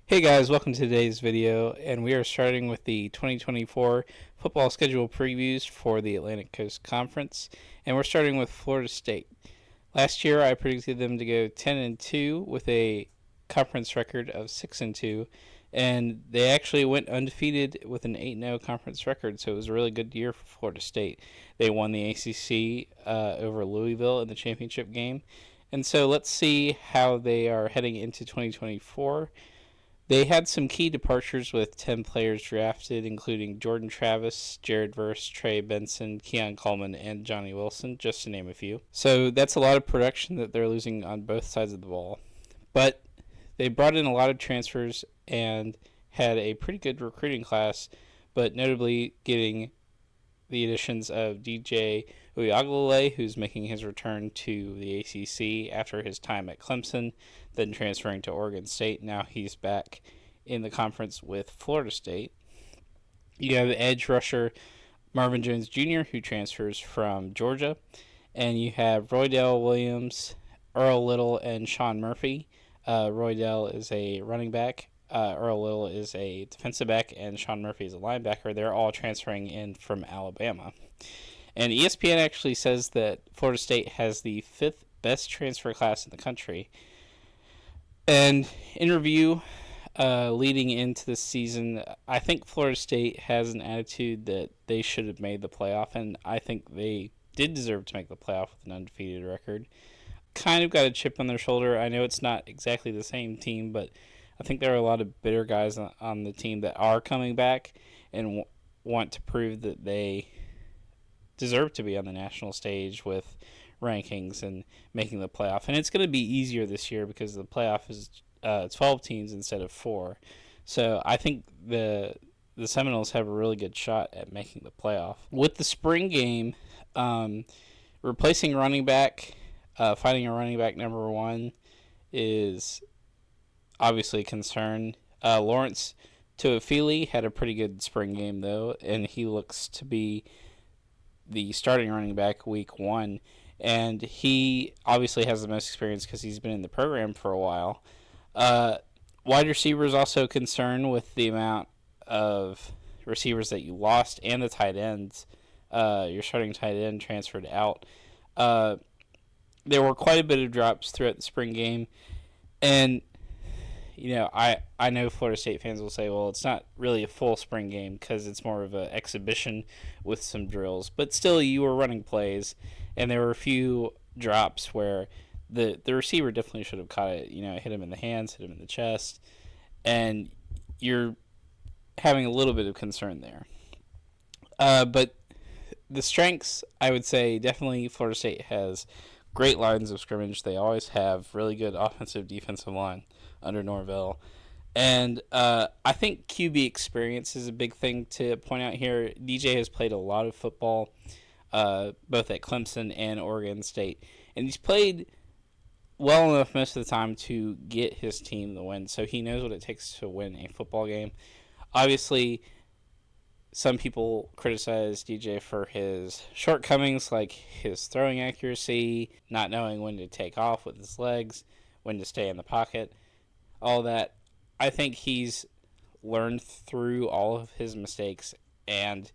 Hey guys, welcome to today's video, and we are starting with the 2024 football schedule previews for the Atlantic Coast Conference, and we're starting with Florida State. Last year, I predicted them to go 10-2 with a conference record of 6-2, and they actually went undefeated with an 8-0 conference record, so it was a really good year for Florida State. They won the ACC over Louisville in the championship game, and so let's see how they are heading into 2024. They had some key departures with 10 players drafted, including Jordan Travis, Jared Verse, Trey Benson, Keon Coleman, and Johnny Wilson, just to name a few. So that's a lot of production that they're losing on both sides of the ball. But they brought in a lot of transfers and had a pretty good recruiting class, but notably getting the additions of DJ Uiagalelei, who's making his return to the ACC after his time at Clemson, then transferring to Oregon State. Now he's back in the conference with Florida State. You have edge rusher Marvin Jones Jr., who transfers from Georgia, and you have Roydell Williams, Earl Little, and Sean Murphy. Roydell is a running back, Earl Little is a defensive back, and Sean Murphy is a linebacker. They're all transferring in from Alabama. And ESPN actually says that Florida State has the fifth best transfer class in the country. And in review, leading into this season, I think Florida State has an attitude that they should have made the playoff, and I think they did deserve to make the playoff with an undefeated record. Kind of got a chip on their shoulder. I know it's not exactly the same team, but I think there are a lot of bitter guys on the team that are coming back and want to prove that they deserve to be on the national stage with rankings and making the playoff. And it's going to be easier this year because the playoff is 12 teams instead of 4. So I think the Seminoles have a really good shot at making the playoff. With the spring game, replacing running back, finding a running back number one is obviously a concern. Lawrence Tuafili had a pretty good spring game, though, and he looks to be the starting running back week 1. And he obviously has the most experience because he's been in the program for a while. Wide receivers also concerned with the amount of receivers that you lost and the tight ends. Your starting tight end transferred out. There were quite a bit of drops throughout the spring game. And, you know, I know Florida State fans will say, well, it's not really a full spring game because it's more of an exhibition with some drills. But still, you were running plays, and there were a few drops where the receiver definitely should have caught it. You know, hit him in the hands, hit him in the chest, and you're having a little bit of concern there. But the strengths, I would say, definitely Florida State has great lines of scrimmage. They always have really good offensive, defensive line under Norvell. And I think QB experience is a big thing to point out here. DJ has played a lot of football, both at Clemson and Oregon State. And he's played well enough most of the time to get his team the win. So he knows what it takes to win a football game. Obviously, some people criticize DJ for his shortcomings, like his throwing accuracy, not knowing when to take off with his legs, when to stay in the pocket, all that. I think he's learned through all of his mistakes and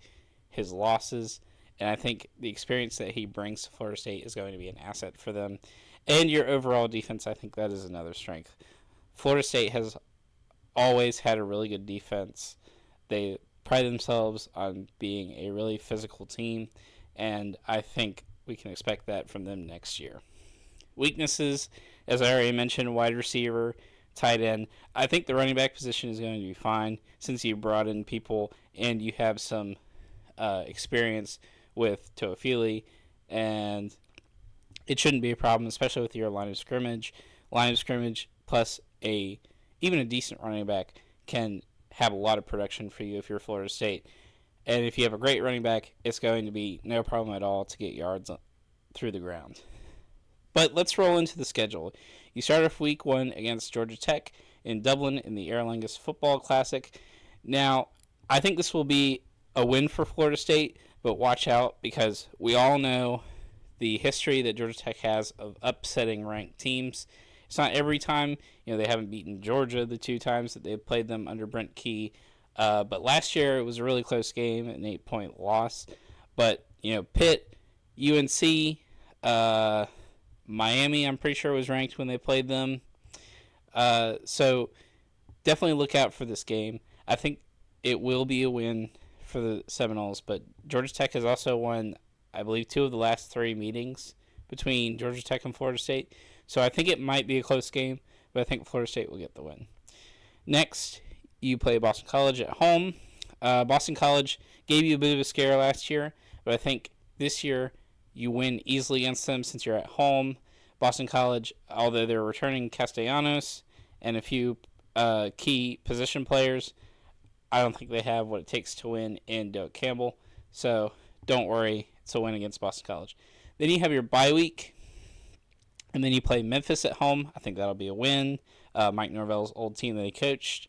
his losses, and I think the experience that he brings to Florida State is going to be an asset for them. And your overall defense, I think that is another strength. Florida State has always had a really good defense. They pride themselves on being a really physical team, and I think we can expect that from them next year. Weaknesses, as I already mentioned, wide receiver, tight end. I think the running back position is going to be fine since you brought in people and you have some experience with Tuafili, and it shouldn't be a problem, especially with your line of scrimmage. Line of scrimmage plus even a decent running back can have a lot of production for you if you're Florida State. And if you have a great running back, it's going to be no problem at all to get yards through the ground. But let's roll into the schedule. You start off week 1 against Georgia Tech in Dublin in the Aer Lingus Football Classic. Now, I think this will be a win for Florida State, but watch out because we all know the history that Georgia Tech has of upsetting ranked teams, It's not every time. They haven't beaten Georgia the 2 times that they've played them under Brent Key. But last year it was a really close game, an 8-point loss. But, Pitt, UNC, Miami, I'm pretty sure was ranked when they played them. So definitely look out for this game. I think it will be a win for the Seminoles, but Georgia Tech has also won, I believe, 2 of the last 3 meetings between Georgia Tech and Florida State. So I think it might be a close game, but I think Florida State will get the win. Next, you play Boston College at home. Boston College gave you a bit of a scare last year, but I think this year you win easily against them since you're at home. Boston College, although they're returning Castellanos and a few key position players, I don't think they have what it takes to win in Doak Campbell. So don't worry, it's a win against Boston College. Then you have your bye week, and then you play Memphis at home. I think that'll be a win. Mike Norvell's old team that he coached.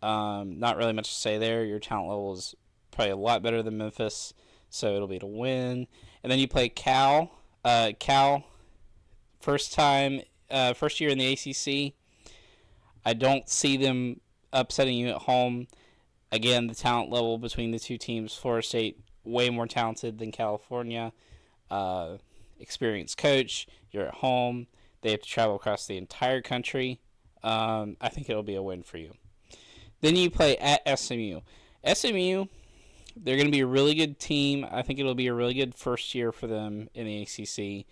Not really much to say there. Your talent level is probably a lot better than Memphis, so it'll be a win. And then you play Cal. Cal, first year in the ACC. I don't see them upsetting you at home. Again, the talent level between the 2 teams, Florida State, way more talented than California. Experienced coach. You're at home. They have to travel across the entire country. I think it'll be a win for you. Then you play at SMU. SMU, they're going to be a really good team. I think it'll be a really good first year for them in the ACC.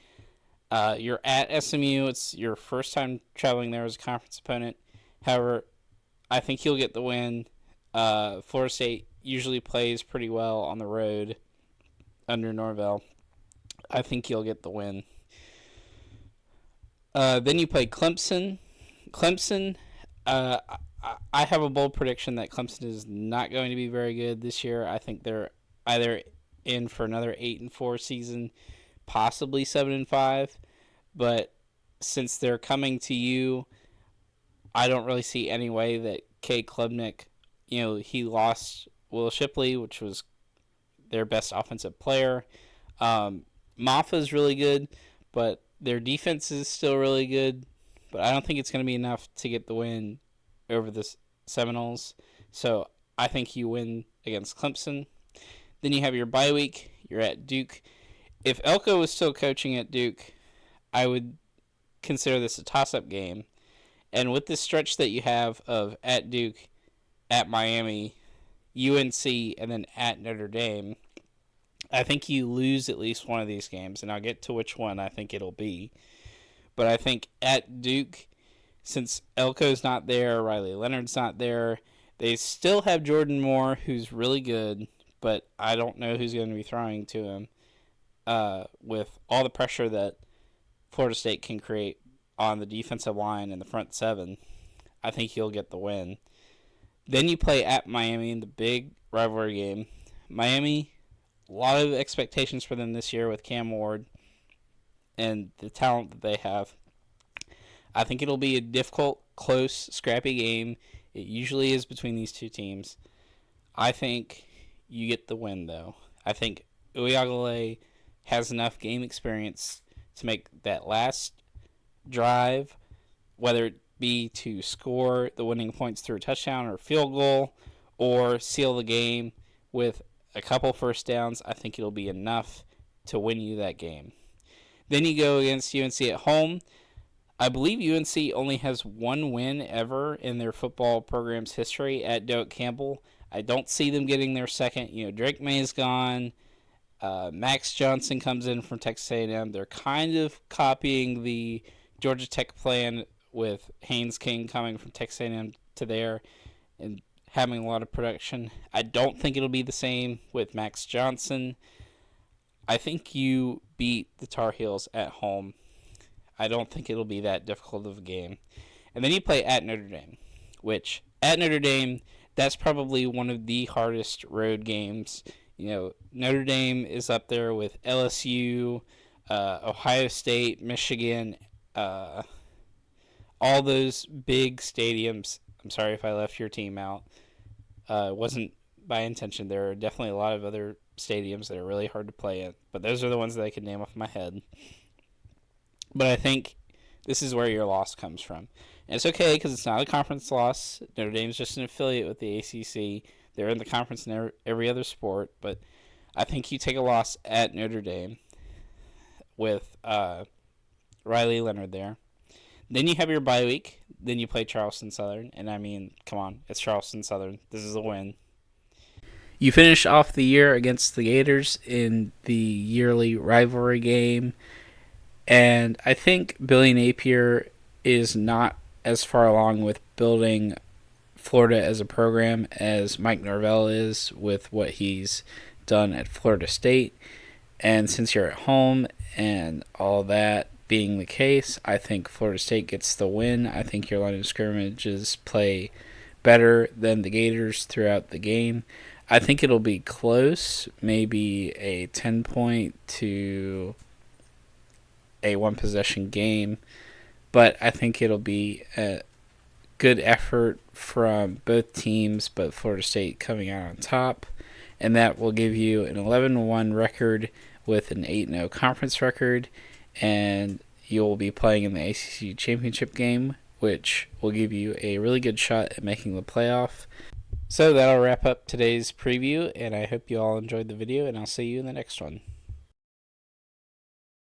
You're at SMU. It's your first time traveling there as a conference opponent. However, I think you'll get the win. Florida State usually plays pretty well on the road under Norvell. I think you'll get the win. Then you play Clemson. Clemson, I have a bold prediction that Clemson is not going to be very good this year. I think they're either in for another 8-4 season, possibly 7-5. But since they're coming to you, I don't really see any way that Kay Klubnik, he lost Will Shipley, which was their best offensive player. Maffa's really good, but their defense is still really good. But I don't think it's going to be enough to get the win over the Seminoles. So I think you win against Clemson. Then you have your bye week. You're at Duke. If Elko was still coaching at Duke, I would consider this a toss-up game. And with this stretch that you have of at Duke, at Miami, UNC, and then at Notre Dame, I think you lose at least one of these games. And I'll get to which one I think it'll be. But I think at Duke, since Elko's not there, Riley Leonard's not there, they still have Jordan Moore, who's really good, but I don't know who's going to be throwing to him with all the pressure that Florida State can create on the defensive line and the front 7. I think he'll get the win. Then you play at Miami in the big rivalry game. Miami, a lot of expectations for them this year with Cam Ward and the talent that they have. I think it'll be a difficult, close, scrappy game. It usually is between these 2 teams. I think you get the win, though. I think Uiagalelei has enough game experience to make that last drive, whether it be to score the winning points through a touchdown or field goal, or seal the game with a couple first downs. I think it'll be enough to win you that game. Then you go against UNC at home. I believe UNC only has 1 win ever in their football program's history at Doak Campbell. I don't see them getting their second. Drake May's gone. Max Johnson comes in from Texas A&M. They're kind of copying the Georgia Tech plan with Haynes King coming from Texas A&M to there and having a lot of production. I don't think it'll be the same with Max Johnson. I think you beat the Tar Heels at home. I don't think it'll be that difficult of a game. And then you play at Notre Dame, which at Notre Dame, that's probably one of the hardest road games. Notre Dame is up there with LSU, Ohio State, Michigan, all those big stadiums. I'm sorry if I left your team out. It wasn't by intention. There are definitely a lot of other stadiums that are really hard to play at, but those are the ones that I can name off my head. But I think This is where your loss comes from. And it's okay because it's not a conference loss. Notre Dame's just an affiliate with the ACC. They're in the conference in every other sport, but I think you take a loss at Notre Dame with Riley Leonard there. Then you have your bye week. Then you play Charleston Southern. And I mean, come on, it's Charleston Southern. This is a win. You finish off the year against the Gators in the yearly rivalry game. And I think Billy Napier is not as far along with building Florida as a program as Mike Norvell is with what he's done at Florida State. And since you're at home and all that being the case, I think Florida State gets the win. I think your line of scrimmages play better than the Gators throughout the game. I think it'll be close, maybe a 10-point to a one-possession game, but I think it'll be a good effort from both teams, but Florida State coming out on top, and that will give you an 11-1 record with an 8-0 conference record, and you'll be playing in the ACC championship game, which will give you a really good shot at making the playoff. So that'll wrap up today's preview, and I hope you all enjoyed the video, and I'll see you in the next one.